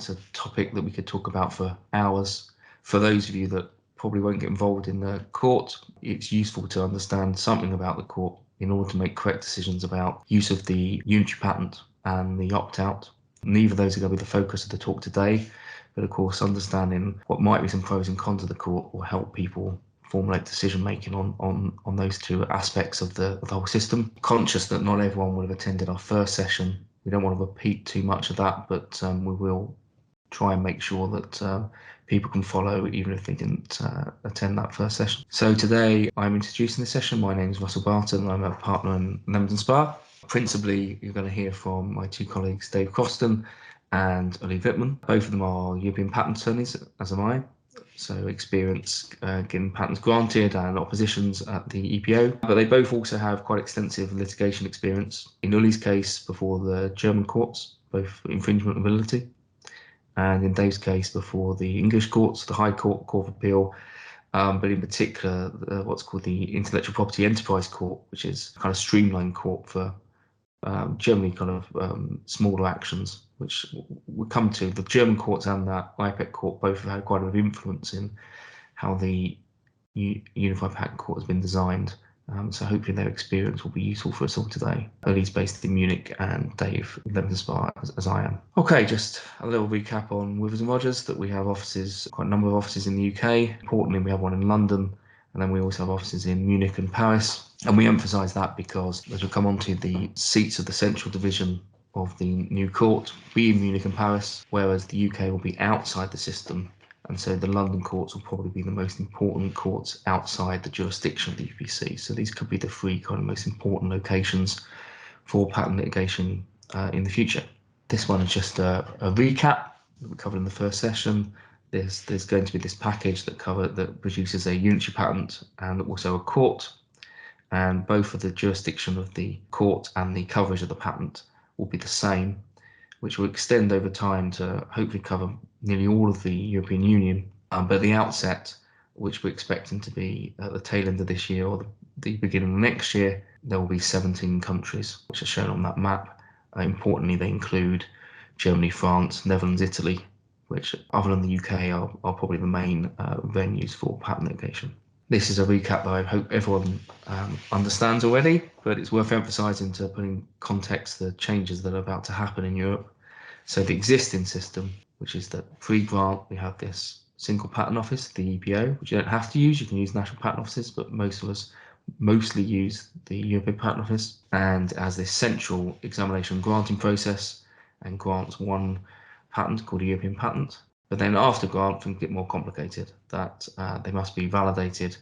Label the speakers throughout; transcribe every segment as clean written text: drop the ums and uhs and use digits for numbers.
Speaker 1: It's a topic that we could talk about for hours. For those of you that probably won't get involved in the court, it's useful to understand something about the court in order to make correct decisions about use of the unitary patent and the opt-out. Neither of those are going to be the focus of the talk today, but of course understanding what might be some pros and cons of the court will help people formulate decision making on those two aspects of the whole system. Conscious that not everyone would have attended our first session, we don't want to repeat too much of that, but we will try and make sure that people can follow even if they didn't attend that first session. So today I'm introducing the session. My name is Russell Barton. I'm a partner in Leamington Spa. Principally, you're going to hear from my two colleagues, Dave Croston and Ulrich Wittmann. Both of them are European patent attorneys, as am I. So experience getting patents granted and oppositions at the EPO. But they both also have quite extensive litigation experience. In Ulli's case, before the German courts, both infringement and validity. And in Dave's case, before the English courts, the High Court, Court of Appeal, but in particular, what's called the Intellectual Property Enterprise Court, which is kind of streamlined court for generally kind of smaller actions, which we'll come to. The German courts and that IPEC court both have had quite a bit of influence in how the Unified Patent Court has been designed. So hopefully their experience will be useful for us all today. Ulli's based in Munich and Dave in Leamington Spa, as I am. Okay, just a little recap on Withers and Rogers, that we have offices, quite a number of offices in the UK. Importantly, we have one in London, and then we also have offices in Munich and Paris. And we emphasise that because as we come on to the seats of the central division of the new court, be in Munich and Paris, whereas the UK will be outside the system. And so the London courts will probably be the most important courts outside the jurisdiction of the UPC. So these could be the three kind of most important locations for patent litigation in the future. This one is just a recap that we covered in the first session. There's going to be this package that produces a unitary patent and also a court. And both of the jurisdiction of the court and the coverage of the patent will be the same, which will extend over time to hopefully cover nearly all of the European Union. But at the outset, which we're expecting to be at the tail end of this year or the beginning of next year, there will be 17 countries, which are shown on that map. Importantly, they include Germany, France, Netherlands, Italy, which, other than the UK, are probably the main venues for patent litigation. This is a recap that I hope everyone understands already, but it's worth emphasising to put in context the changes that are about to happen in Europe. So the existing system, which is that pre-grant, we have this single patent office, the EPO, which you don't have to use. You can use national patent offices, but most of us mostly use the European Patent Office, and as this central examination and granting process, and grants one patent called a European patent. But then after grant, things get more complicated, that they must be validated.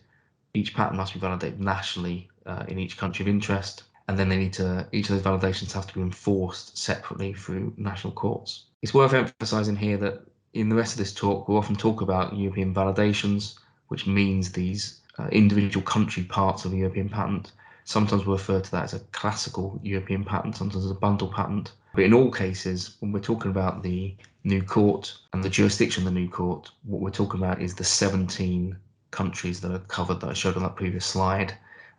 Speaker 1: Each patent must be validated nationally in each country of interest. And then each of those validations have to be enforced separately through national courts. It's worth emphasising here that in the rest of this talk, we'll often talk about European validations, which means these individual country parts of a European patent. Sometimes we'll refer to that as a classical European patent, sometimes as a bundle patent. But in all cases, when we're talking about the new court and the jurisdiction of the new court, what we're talking about is the 17 countries that are covered that I showed on that previous slide.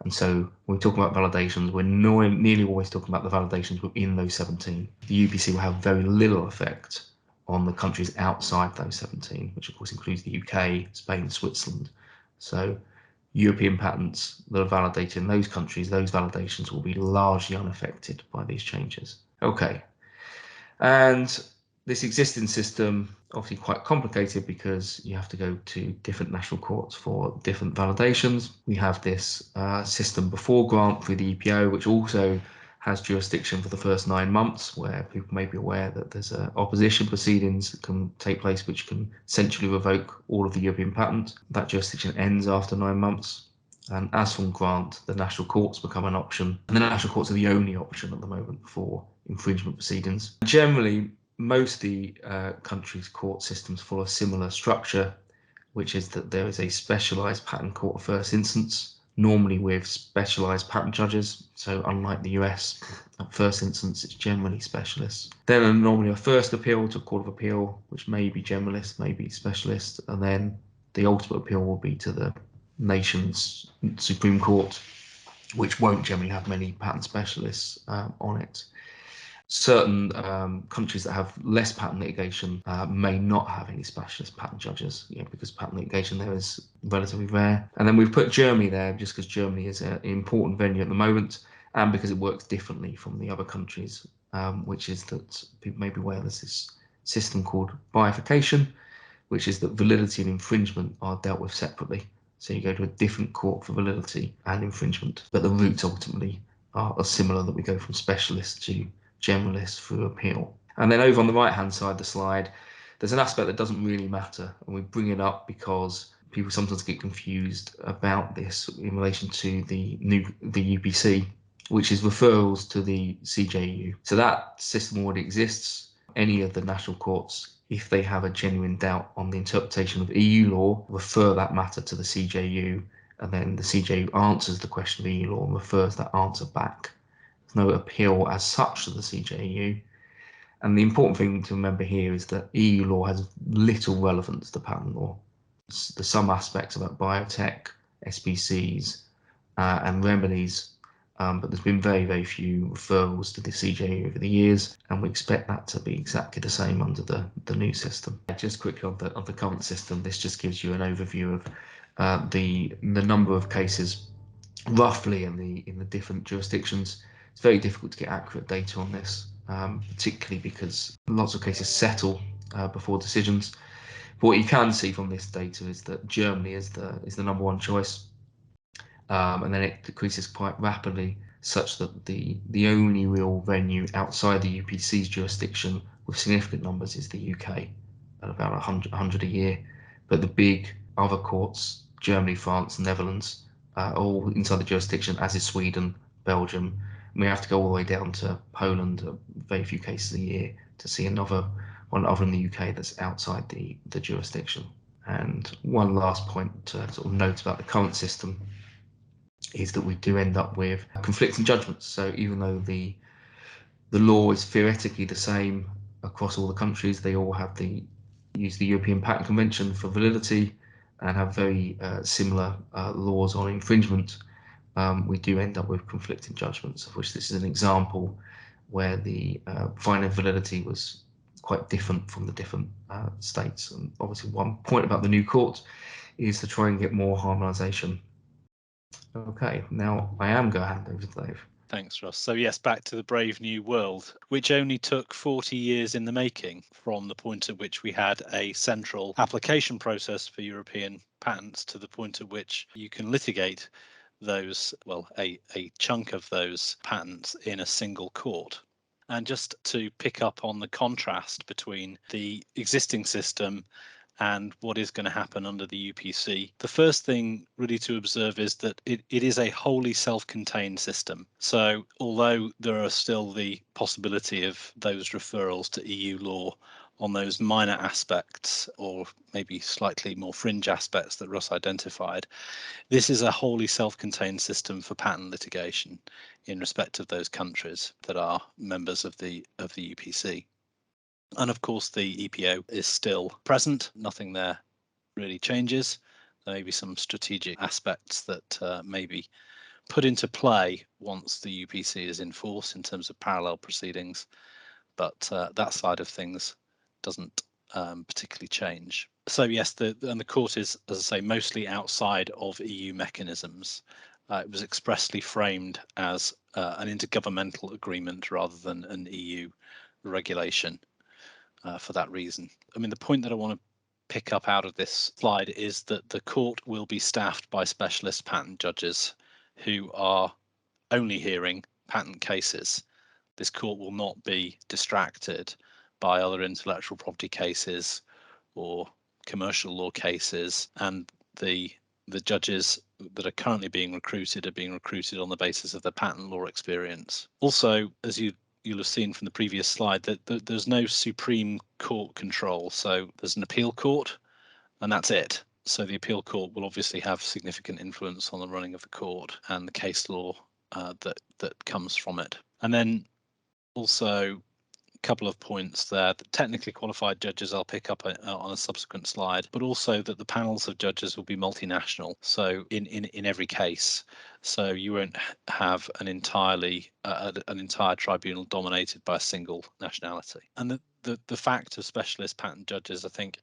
Speaker 1: And so when we talk about validations, we're nearly always talking about the validations within those 17. The UPC will have very little effect on the countries outside those 17, which of course includes the UK, Spain, Switzerland. So European patents that are validated in those countries, those validations will be largely unaffected by these changes. Okay, and this existing system, obviously quite complicated because you have to go to different national courts for different validations. We have this system before grant through the EPO, which also has jurisdiction for the first 9 months, where people may be aware that there's opposition proceedings that can take place, which can essentially revoke all of the European patent. That jurisdiction ends after 9 months. And as from grant, the national courts become an option. And the national courts are the only option at the moment for infringement proceedings. Generally, most of the countries' court systems follow a similar structure, which is that there is a specialised patent court of first instance, normally with specialised patent judges. So unlike the US, at first instance, it's generally specialists. Then normally a first appeal to a court of appeal, which may be generalist, may be specialist, and then the ultimate appeal will be to the nation's Supreme Court, which won't generally have many patent specialists on it. certain countries that have less patent litigation may not have any specialist patent judges, because patent litigation there is relatively rare. And then we've put Germany there just because Germany is an important venue at the moment, and because it works differently from the other countries, which is that people may be aware there's this system called bifurcation, which is that validity and infringement are dealt with separately. So you go to a different court for validity and infringement, but the routes ultimately are similar, that we go from specialist to generalist through appeal. And then over on the right hand side of the slide, there's an aspect that doesn't really matter, and we bring it up because people sometimes get confused about this in relation to the UPC, which is referrals to the CJEU. So that system already exists. Any of the national courts, if they have a genuine doubt on the interpretation of EU law, refer that matter to the CJEU, and then the CJEU answers the question of EU law and refers that answer back. No appeal as such to the CJEU. And the important thing to remember here is that EU law has little relevance to patent law. There's some aspects about biotech, SPCs, and remedies, but there's been very, very few referrals to the CJEU over the years, and we expect that to be exactly the same under the new system. Just quickly on the current system, this just gives you an overview of the number of cases roughly in the different jurisdictions. It's very difficult to get accurate data on this, particularly because lots of cases settle before decisions. But what you can see from this data is that Germany is the number one choice, and then it decreases quite rapidly, such that the only real venue outside the UPC's jurisdiction with significant numbers is the UK, at about 100 a year. But the big other courts, Germany, France, Netherlands, all inside the jurisdiction, as is Sweden, Belgium. And we have to go all the way down to Poland, very few cases a year, to see another one other in the UK that's outside the jurisdiction. And one last point to sort of note about the current system is that we do end up with conflicting judgments. So even though the law is theoretically the same across all the countries, they all have use the European Patent Convention for validity and have very similar laws on infringement. We do end up with conflicting judgments, of which this is an example where the finding of validity was quite different from the different states. And obviously one point about the new court is to try and get more harmonisation. Okay, now I am going to hand over to Dave.
Speaker 2: Thanks, Ross. So yes, back to the brave new world, which only took 40 years in the making from the point at which we had a central application process for European patents to the point at which you can litigate those, well, a chunk of those patents in a single court. And just to pick up on the contrast between the existing system and what is going to happen under the UPC. The first thing really to observe is that it is a wholly self-contained system. So although there are still the possibility of those referrals to EU law on those minor aspects, or maybe slightly more fringe aspects that Russ identified, this is a wholly self-contained system for patent litigation in respect of those countries that are members of the UPC. And of course, the EPO is still present. Nothing there really changes. There may be some strategic aspects that may be put into play once the UPC is in force in terms of parallel proceedings, but that side of things doesn't particularly change. So yes, the court is, as I say, mostly outside of EU mechanisms. It was expressly framed as an intergovernmental agreement rather than an EU regulation. For that reason. I mean, the point that I want to pick up out of this slide is that the court will be staffed by specialist patent judges who are only hearing patent cases. This court will not be distracted by other intellectual property cases or commercial law cases, and the judges that are currently being recruited are being recruited on the basis of their patent law experience. Also, as you'll have seen from the previous slide, that there's no Supreme Court control. So there's an appeal court, and that's it. So the appeal court will obviously have significant influence on the running of the court and the case law that comes from it. And then also couple of points there. The technically qualified judges I'll pick up on a subsequent slide, but also that the panels of judges will be multinational. So in every case, so you won't have an entire tribunal dominated by a single nationality. And the fact of specialist patent judges, I think,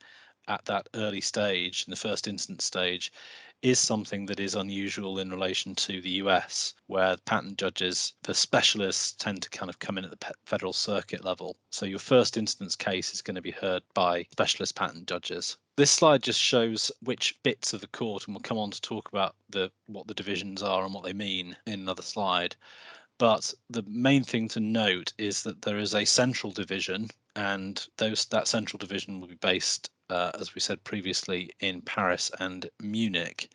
Speaker 2: at that early stage, in the first instance stage, is something that is unusual in relation to the US, where patent judges, the specialists, tend to kind of come in at the federal circuit level. So your first instance case is going to be heard by specialist patent judges. This slide just shows which bits of the court, and we'll come on to talk about what the divisions are and what they mean in another slide. But the main thing to note is that there is a central division, and that central division will be based, as we said previously, in Paris and Munich.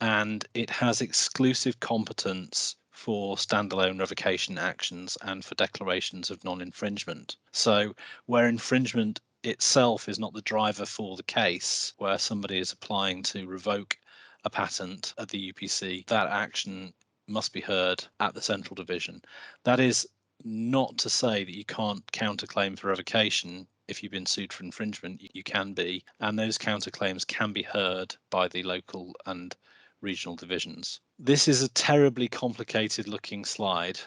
Speaker 2: And it has exclusive competence for standalone revocation actions and for declarations of non-infringement. So where infringement itself is not the driver for the case, where somebody is applying to revoke a patent at the UPC, that action must be heard at the central division. That is not to say that you can't counterclaim for revocation. If you've been sued for infringement, you can be, and those counterclaims can be heard by the local and regional divisions. This is a terribly complicated looking slide,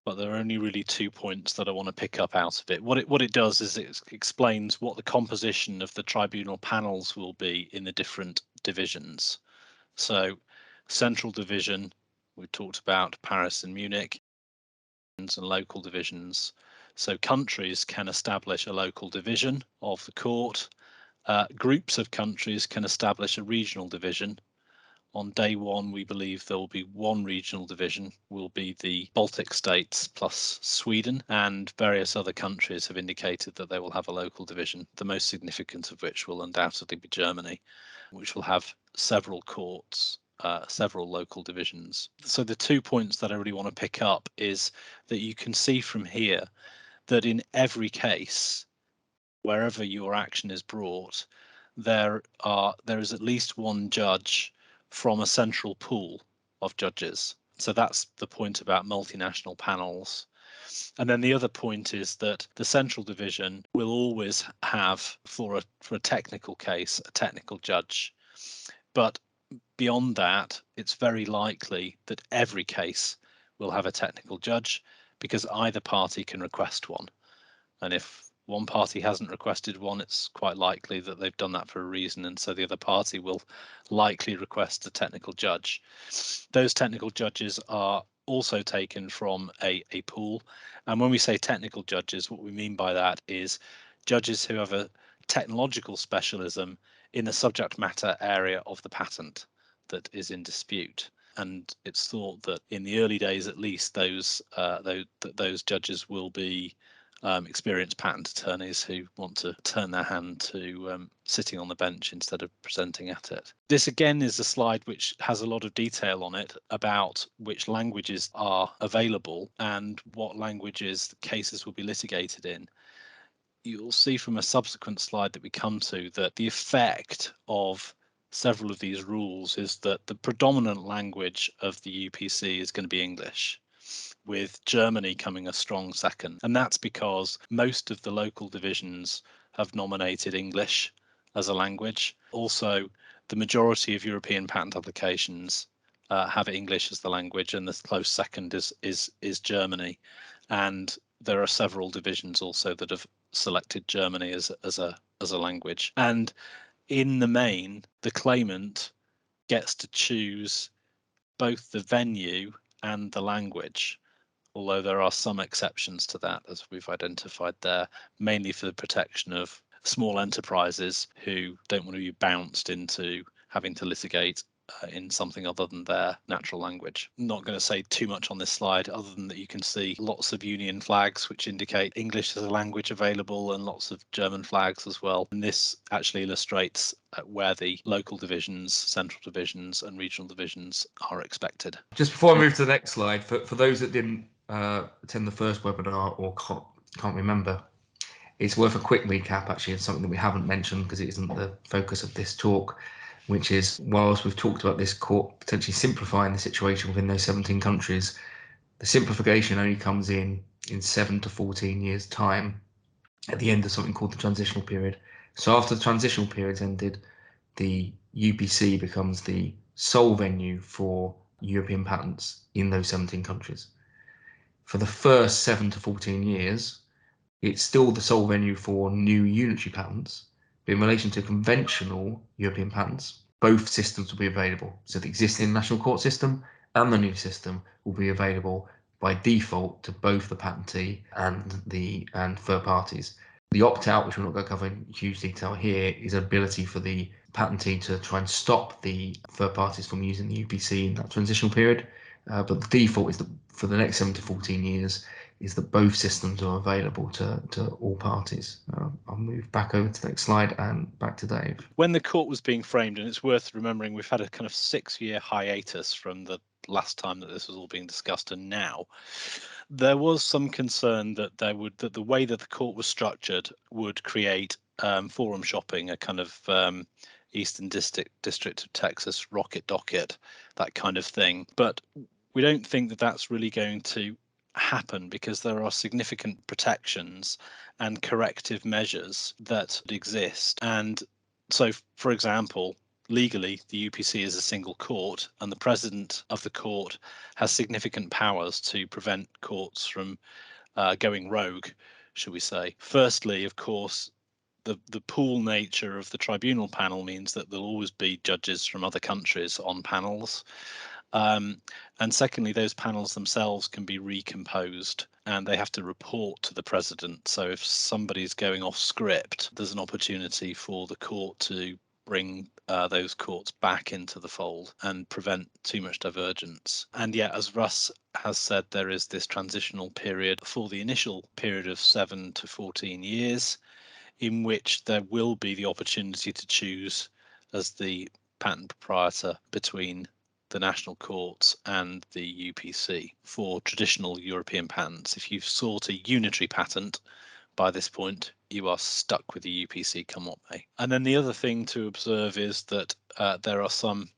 Speaker 2: but there are only really 2 points that I want to pick up out of it. What it does is it explains what the composition of the tribunal panels will be in the different divisions. So central division, we talked about Paris and Munich, and local divisions. So countries can establish a local division of the court. Groups of countries can establish a regional division. On day one, we believe there will be one regional division, will be the Baltic states plus Sweden, and various other countries have indicated that they will have a local division, the most significant of which will undoubtedly be Germany, which will have several courts, several local divisions. So the 2 points that I really want to pick up is that you can see from here that in every case, wherever your action is brought, there is at least one judge from a central pool of judges. So that's the point about multinational panels. And then the other point is that the central division will always have, for a technical case, a technical judge. But beyond that, it's very likely that every case will have a technical judge, because either party can request one. And if one party hasn't requested one, it's quite likely that they've done that for a reason, and so the other party will likely request a technical judge. Those technical judges are also taken from a pool, and when we say technical judges, what we mean by that is judges who have a technological specialism in the subject matter area of the patent that is in dispute. And it's thought that in the early days, at least, those judges will be experienced patent attorneys who want to turn their hand to sitting on the bench instead of presenting at it. This again is a slide which has a lot of detail on it about which languages are available and what languages cases will be litigated in. You'll see from a subsequent slide that we come to that the effect of several of these rules is that the predominant language of the UPC is going to be English, with Germany coming a strong second. And that's because most of the local divisions have nominated English as a language. Also, the majority of European patent applications have English as the language, and the close second is Germany. And there are several divisions also that have selected Germany as a language. And in the main, the claimant gets to choose both the venue and the language, although there are some exceptions to that, as we've identified there, mainly for the protection of small enterprises who don't want to be bounced into having to litigate in something other than their natural language. I'm not going to say too much on this slide, other than that you can see lots of union flags which indicate English as a language available, and lots of German flags as well. And this actually illustrates where the local divisions, central divisions and regional divisions are expected.
Speaker 1: Just before I move to the next slide, for those that didn't attend the first webinar or can't remember, it's worth a quick recap. Actually, it's something that we haven't mentioned because it isn't the focus of this talk, which is, whilst we've talked about this court potentially simplifying the situation within those 17 countries, the simplification only comes in in 7 to 14 years' time at the end of something called the transitional period. So after the transitional period's ended, the UPC becomes the sole venue for European patents in those 17 countries. For the first 7 to 14 years, it's still the sole venue for new unitary patents, but in relation to conventional European patents, both systems will be available. So the existing national court system and the new system will be available by default to both the patentee and third parties. The opt-out, which we're not going to cover in huge detail here, is an ability for the patentee to try and stop the third parties from using the UPC in that transitional period. But the default is that for the next 7 to 14 years is that both systems are available to all parties. I'll move back over to the next slide and back to Dave.
Speaker 2: When the court was being framed, and it's worth remembering, we've had a kind of 6-year hiatus from the last time that this was all being discussed, and now there was some concern that that the way that the court was structured would create forum shopping, a kind of Eastern District of Texas rocket docket, that kind of thing. But we don't think that that's really going to happen, because there are significant protections and corrective measures that exist. And so, for example, legally, the UPC is a single court, and the president of the court has significant powers to prevent courts from going rogue, shall we say. Firstly, of course, the pool nature of the tribunal panel means that there'll always be judges from other countries on panels. And secondly, those panels themselves can be recomposed, and they have to report to the president. So if somebody's going off script, there's an opportunity for the court to bring those courts back into the fold and prevent too much divergence. And yet, as Russ has said, there is this transitional period for the initial period of 7 to 14 years, in which there will be the opportunity to choose as the patent proprietor between the national courts and the UPC. For traditional European patents, if you've sought a unitary patent by this point, you are stuck with the UPC come what may. And then the other thing to observe is that there are some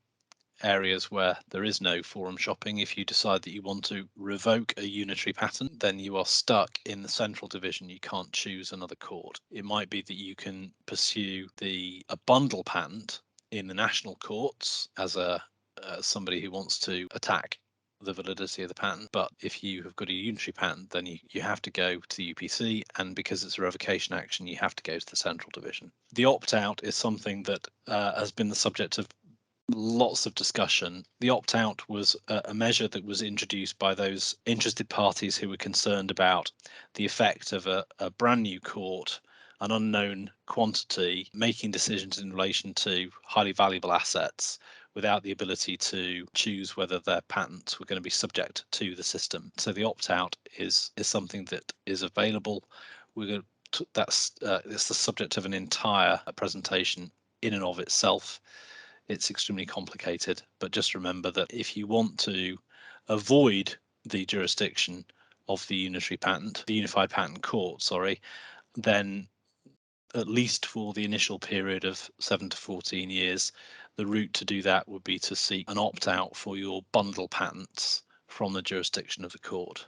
Speaker 2: areas where there is no forum shopping. If you decide that you want to revoke a unitary patent, then you are stuck in the central division. You can't choose another court. It might be that you can pursue a bundle patent in the national courts as somebody who wants to attack the validity of the patent. But if you have got a unitary patent, then you have to go to the UPC, and because it's a revocation action, you have to go to the central division. The opt-out is something that has been the subject of lots of discussion. The opt-out was a measure that was introduced by those interested parties who were concerned about the effect of a brand new court, an unknown quantity, making decisions in relation to highly valuable assets without the ability to choose whether their patents were going to be subject to the system. So the opt-out is something that is available. It's the subject of an entire presentation in and of itself. It's extremely complicated, but just remember that if you want to avoid the jurisdiction of the Unified Patent Court, then at least for the initial period of 7 to 14 years, the route to do that would be to seek an opt-out for your bundle patents from the jurisdiction of the court.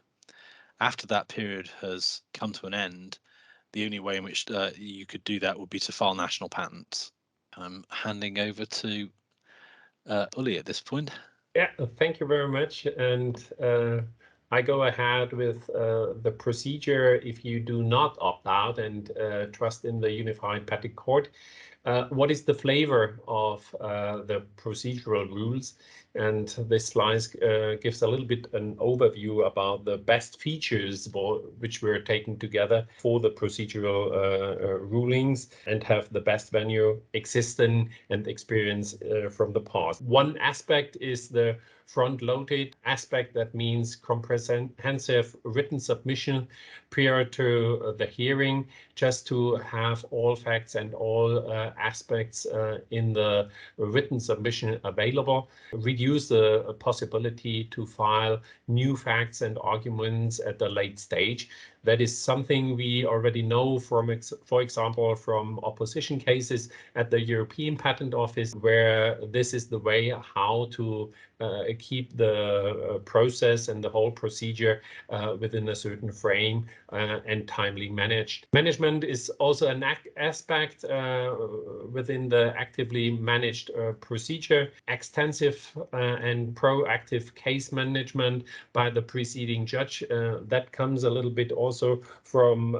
Speaker 2: After that period has come to an end, the only way in which you could do that would be to file national patents. I'm handing over to Uli at this point.
Speaker 3: Yeah, thank you very much. And I go ahead with the procedure if you do not opt out and trust in the Unified Patent Court. What is the flavor of the procedural rules? And this slide gives a little bit an overview about the best features which we're taking together for the procedural rulings and have the best venue existing and experience from the past. One aspect is the front-loaded aspect. That means comprehensive written submission prior to the hearing, just to have all facts and all aspects in the written submission available. Reduce the possibility to file new facts and arguments at the late stage. That is something we already know from, for example, from opposition cases at the European Patent Office, where this is the way how to keep the process and the whole procedure within a certain frame and timely managed. Management is also an aspect within the actively managed procedure. Extensive and proactive case management by the preceding judge. That comes a little bit also from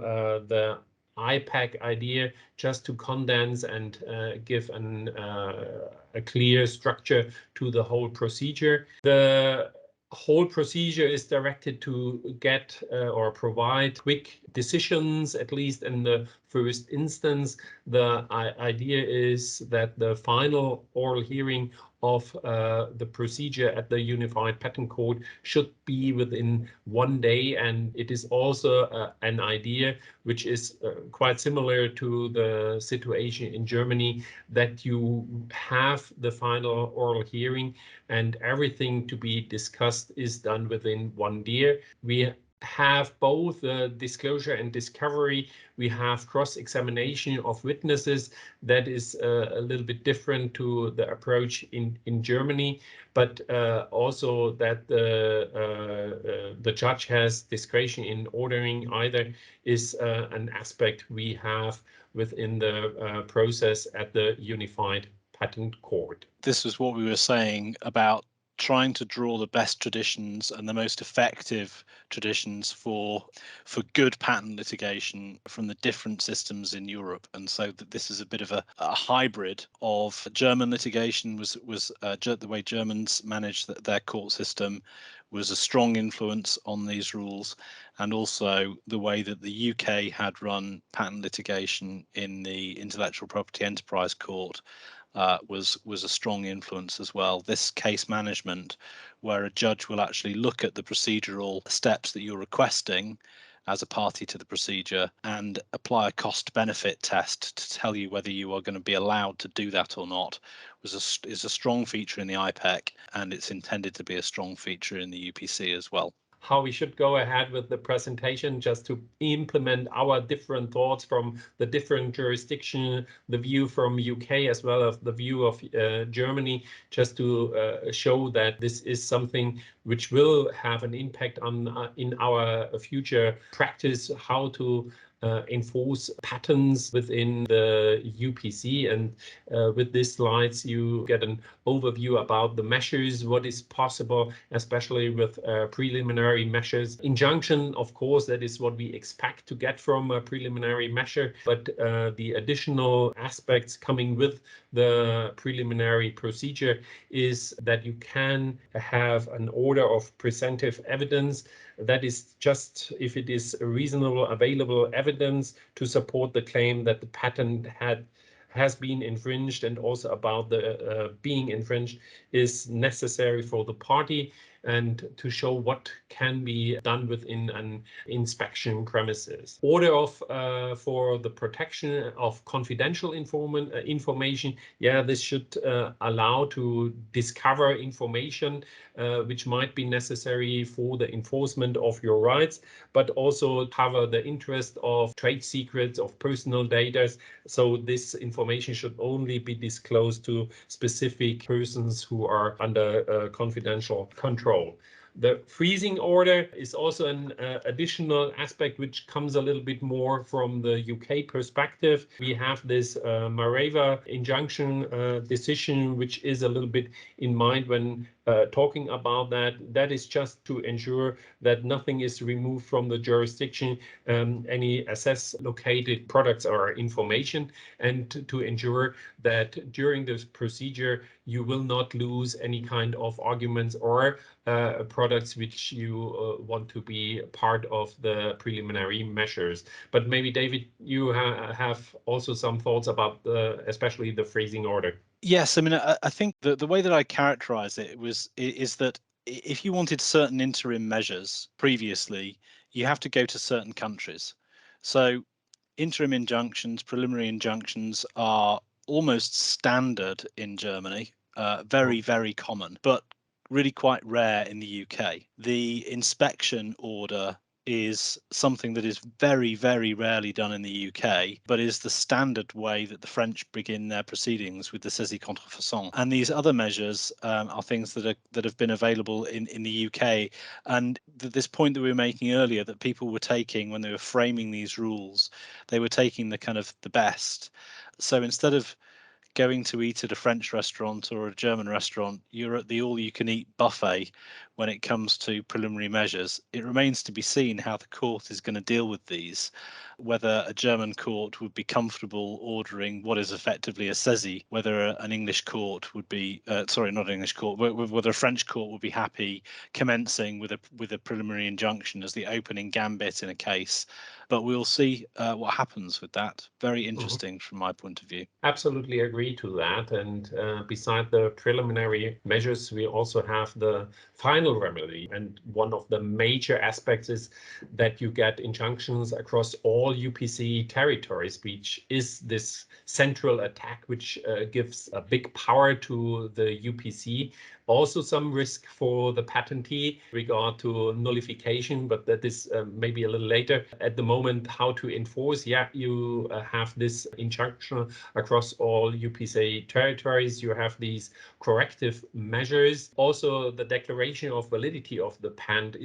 Speaker 3: the IPAC idea, just to condense and give a clear structure to the whole procedure. The whole procedure is directed to get or provide quick decisions, at least in the first instance. The idea is that the final oral hearing of the procedure at the Unified Patent Court should be within 1 day, and it is also an idea which is quite similar to the situation in Germany, that you have the final oral hearing and everything to be discussed is done within 1 year. We have both disclosure and discovery. We have cross-examination of witnesses. That is a little bit different to the approach in Germany, but also that the judge has discretion in ordering either is an aspect we have within the process at the Unified Patent Court.
Speaker 2: This was what we were saying about trying to draw the best traditions and the most effective traditions for good patent litigation from the different systems in Europe. And so that this is a bit of a hybrid of German litigation was the way Germans managed their court system was a strong influence on these rules, and also the way that the UK had run patent litigation in the Intellectual Property Enterprise Court was a strong influence as well. This case management, where a judge will actually look at the procedural steps that you're requesting as a party to the procedure and apply a cost benefit test to tell you whether you are going to be allowed to do that or not, is a strong feature in the IPEC, and it's intended to be a strong feature in the UPC as well.
Speaker 3: How we should go ahead with the presentation, just to implement our different thoughts from the different jurisdiction, the view from UK as well as the view of Germany, just to show that this is something which will have an impact on in our future practice, how to enforce patents within the UPC. And with these slides, you get an overview about the measures, what is possible, especially with preliminary measures. Injunction, of course, that is what we expect to get from a preliminary measure, but the additional aspects coming with the preliminary procedure is that you can have an order of presumptive evidence. That is just if it is reasonable available evidence to support the claim that the patent has been infringed, and also about the being infringed is necessary for the party, and to show what can be done within an inspection premises. Order of for the protection of confidential information. Yeah, this should allow to discover information which might be necessary for the enforcement of your rights, but also cover the interest of trade secrets, of personal data. So this information should only be disclosed to specific persons who are under confidential control. The freezing order is also an additional aspect which comes a little bit more from the UK perspective. We have this Mareva injunction decision, which is a little bit in mind when talking about that. That is just to ensure that nothing is removed from the jurisdiction, any assess located products or information, and to ensure that during this procedure you will not lose any kind of arguments or products which you want to be part of the preliminary measures. But maybe, David, you have also some thoughts about especially the freezing order.
Speaker 2: Yes, I mean, I think the way that I characterize it is that if you wanted certain interim measures previously, you have to go to certain countries. So interim injunctions, preliminary injunctions are almost standard in Germany, very, very common, but really quite rare in the UK. The inspection order is something that is very, very rarely done in the UK, but is the standard way that the French begin their proceedings with the saisie contrefaçon. And these other measures are things that have been available in the UK. And this point that we were making earlier, that people were taking when they were framing these rules, they were taking the kind of the best. So instead of going to eat at a French restaurant or a German restaurant, you're at the all-you-can-eat buffet when it comes to preliminary measures. It remains to be seen how the court is going to deal with these, whether a German court would be comfortable ordering what is effectively a saisie, whether an English court would be, sorry, not an English court, whether a French court would be happy commencing with a preliminary injunction as the opening gambit in a case. But we'll see what happens with that. Very interesting from my point of view.
Speaker 3: Absolutely agree to that. And beside the preliminary measures, we also have the final remedy. And one of the major aspects is that you get injunctions across all UPC territories, which is this central attack, which gives a big power to the UPC. Also some risk for the patentee regard to nullification, but that is maybe a little later. At the moment, how to enforce, yeah, you have this injunction across all UPC territories. You have these corrective measures. Also, the declaration of validity of the patent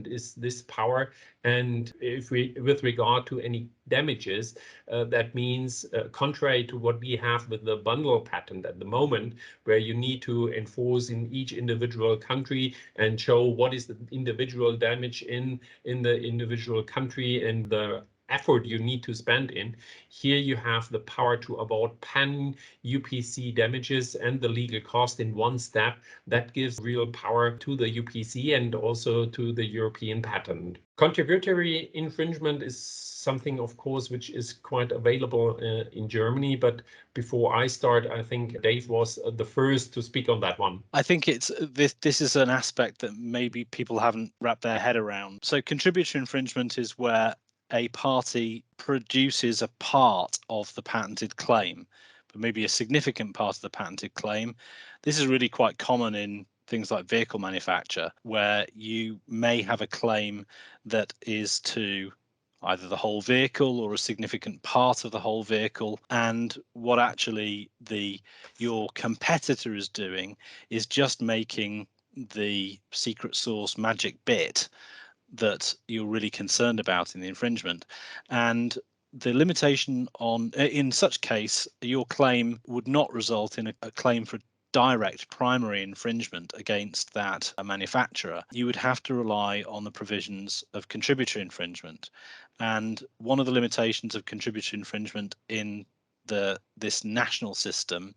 Speaker 3: is this power. And if we, with regard to any damages, that means contrary to what we have with the bundle patent at the moment, where you need to enforce in each individual country and show what is the individual damage in the individual country and the effort you need to spend in. Here you have the power to avoid pan UPC damages and the legal cost in one step. That gives real power to the UPC and also to the European patent. Contributory infringement is something, of course, which is quite available in Germany. But before I start, I think Dave was the first to speak on that one.
Speaker 2: I think it's this is an aspect that maybe people haven't wrapped their head around. So contributory infringement is where a party produces a part of the patented claim, but maybe a significant part of the patented claim. This is really quite common in things like vehicle manufacture, where you may have a claim that is to either the whole vehicle or a significant part of the whole vehicle, and what actually your competitor is doing is just making the secret sauce magic bit that you're really concerned about in the infringement. And the limitation on, in such case, your claim would not result in a claim for direct primary infringement against that manufacturer. You would have to rely on the provisions of contributory infringement. And one of the limitations of contributory infringement in this national system,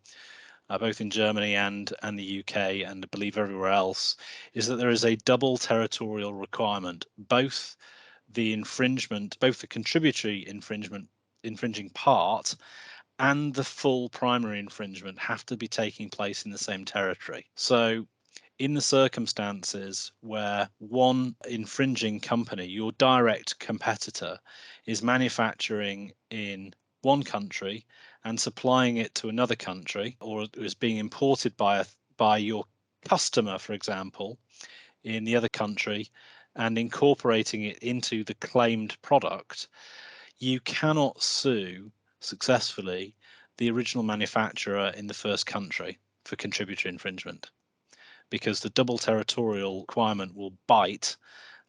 Speaker 2: both in Germany and the UK, and I believe everywhere else, is that there is a double territorial requirement. Both the contributory infringing part and the full primary infringement have to be taking place in the same territory. So in the circumstances where one infringing company, your direct competitor, is manufacturing in one country and supplying it to another country, or is being imported by your customer, for example, in the other country, and incorporating it into the claimed product, you cannot sue successfully the original manufacturer in the first country for contributory infringement, because the double territorial requirement will bite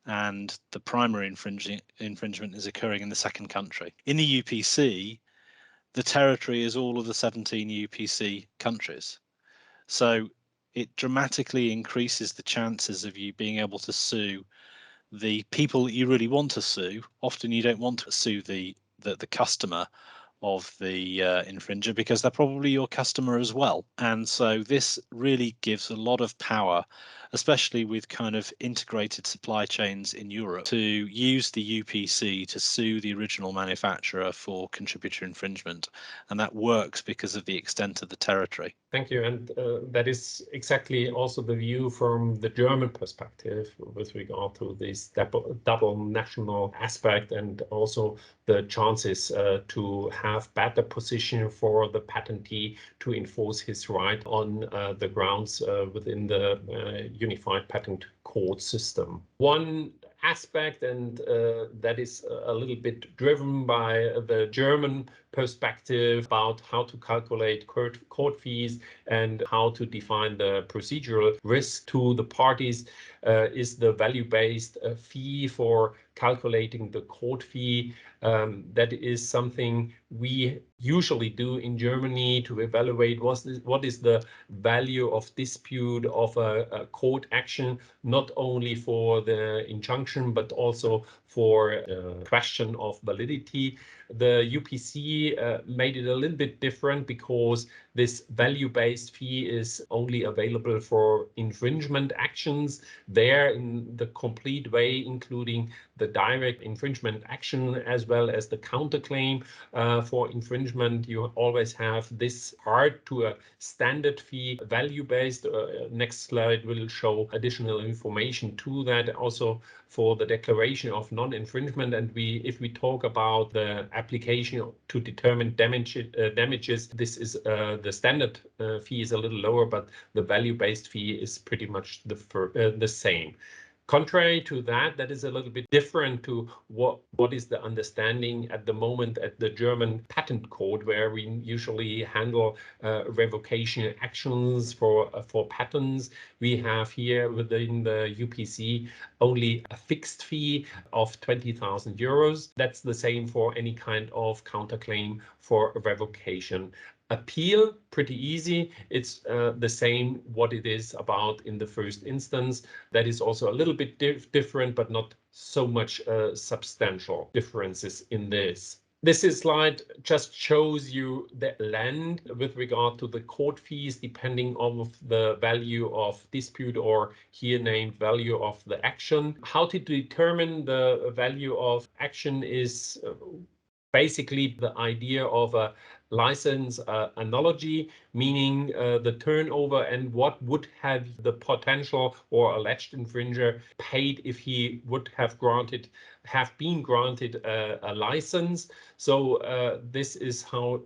Speaker 2: and the primary infringement is occurring in the second country. In the UPC, the territory is all of the 17 UPC countries. So it dramatically increases the chances of you being able to sue the people that you really want to sue. Often you don't want to sue the customer of the infringer, because they're probably your customer as well. And so this really gives a lot of power, especially with kind of integrated supply chains in Europe, to use the UPC to sue the original manufacturer for contributory infringement. And that works because of the extent of the territory.
Speaker 3: Thank you. And that is exactly also the view from the German perspective with regard to this double national aspect, and also the chances to have better position for the patentee to enforce his right on the grounds within the Unified Patent Court system. One aspect, and that is a little bit driven by the German perspective about how to calculate court fees and how to define the procedural risk to the parties, is the value-based fee for calculating the court fee. That is something we usually do in Germany to evaluate what is the value of dispute of a court action, not only for the injunction, but also for question of validity. The UPC made it a little bit different because this value-based fee is only available for infringement actions. There, in the complete way, including the direct infringement action as well as the counterclaim for infringement, you always have this part to a standard fee value-based. Next slide will show additional information to that, also for the declaration of non-infringement. And if we talk about the application to determine damages, this is the standard fee is a little lower, but the value-based fee is pretty much the same. Contrary to that, that is a little bit different to what is the understanding at the moment at the German patent code, where we usually handle revocation actions for patents. We have here within the UPC only a fixed fee of 20,000 euros. That's the same for any kind of counterclaim for revocation. Appeal, pretty easy. It's the same what it is about in the first instance. That is also a little bit different, but not so much substantial differences in this. This slide just shows you the blend with regard to the court fees, depending on the value of dispute, or here named value of the action. How to determine the value of action is basically the idea of a license analogy, meaning the turnover and what would have the potential or alleged infringer paid if he would have been granted a license. So this is how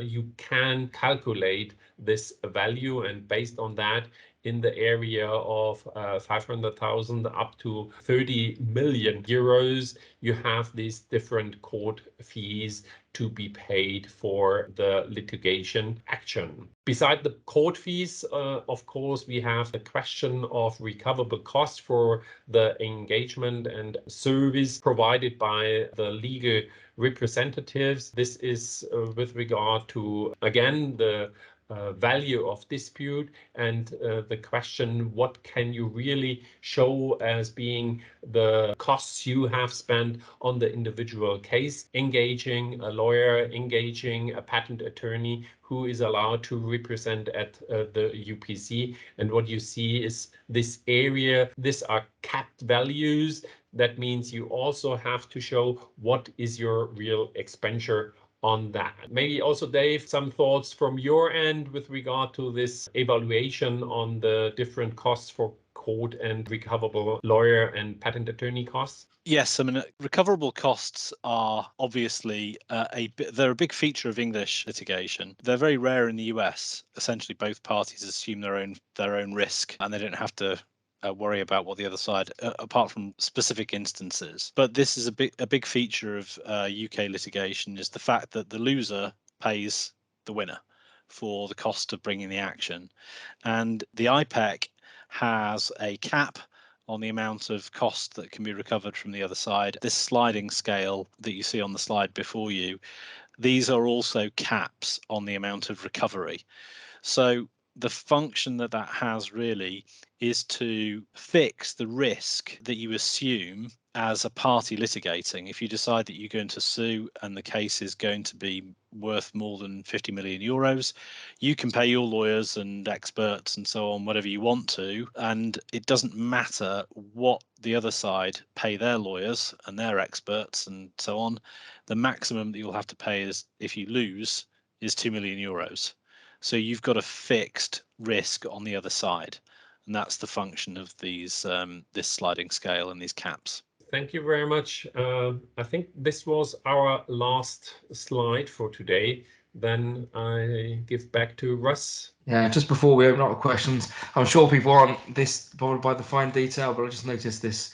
Speaker 3: you can calculate this value, and based on that, in the area of 500,000 up to 30 million euros, you have these different court fees to be paid for the litigation action. Beside the court fees, of course, we have the question of recoverable costs for the engagement and service provided by the legal representatives. This is with regard to, again, the value of dispute and the question, what can you really show as being the costs you have spent on the individual case, engaging a lawyer, engaging a patent attorney who is allowed to represent at the UPC. And what you see is this area, these are capped values. That means you also have to show what is your real expenditure on that. Maybe also, Dave, some thoughts from your end with regard to this evaluation on the different costs for court and recoverable lawyer and patent attorney costs?
Speaker 2: Yes, I mean, recoverable costs are obviously they're a big feature of English litigation. They're very rare in the US. Essentially, both parties assume their own risk, and they don't have to worry about what the other side, apart from specific instances. But this is a big feature of UK litigation, is the fact that the loser pays the winner for the cost of bringing the action. And the IPEC has a cap on the amount of cost that can be recovered from the other side. This sliding scale that you see on the slide before you, these are also caps on the amount of recovery. So the function that has really is to fix the risk that you assume as a party litigating. If you decide that you're going to sue and the case is going to be worth more than 50 million euros, you can pay your lawyers and experts and so on whatever you want to, and it doesn't matter what the other side pay their lawyers and their experts and so on. The maximum that you'll have to pay is, if you lose, is 2 million euros. So you've got a fixed risk on the other side, and that's the function of these this sliding scale and these caps.
Speaker 3: Thank you very much. I think this was our last slide for today. Then I give back to Russ.
Speaker 1: Yeah, just before we open up the questions, I'm sure people aren't this bothered by the fine detail, but I just noticed this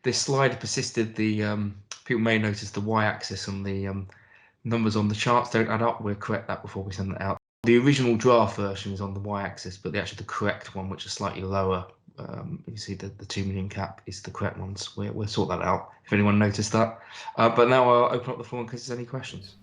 Speaker 1: this slide persisted. The people may notice the y-axis and the numbers on the charts don't add up. We'll correct that before we send that out. The original draft version is on the y-axis, but the correct one, which is slightly lower, you see the 2 million cap is the correct ones. We'll sort that out if anyone noticed that. But now I'll open up the floor in case there's any questions.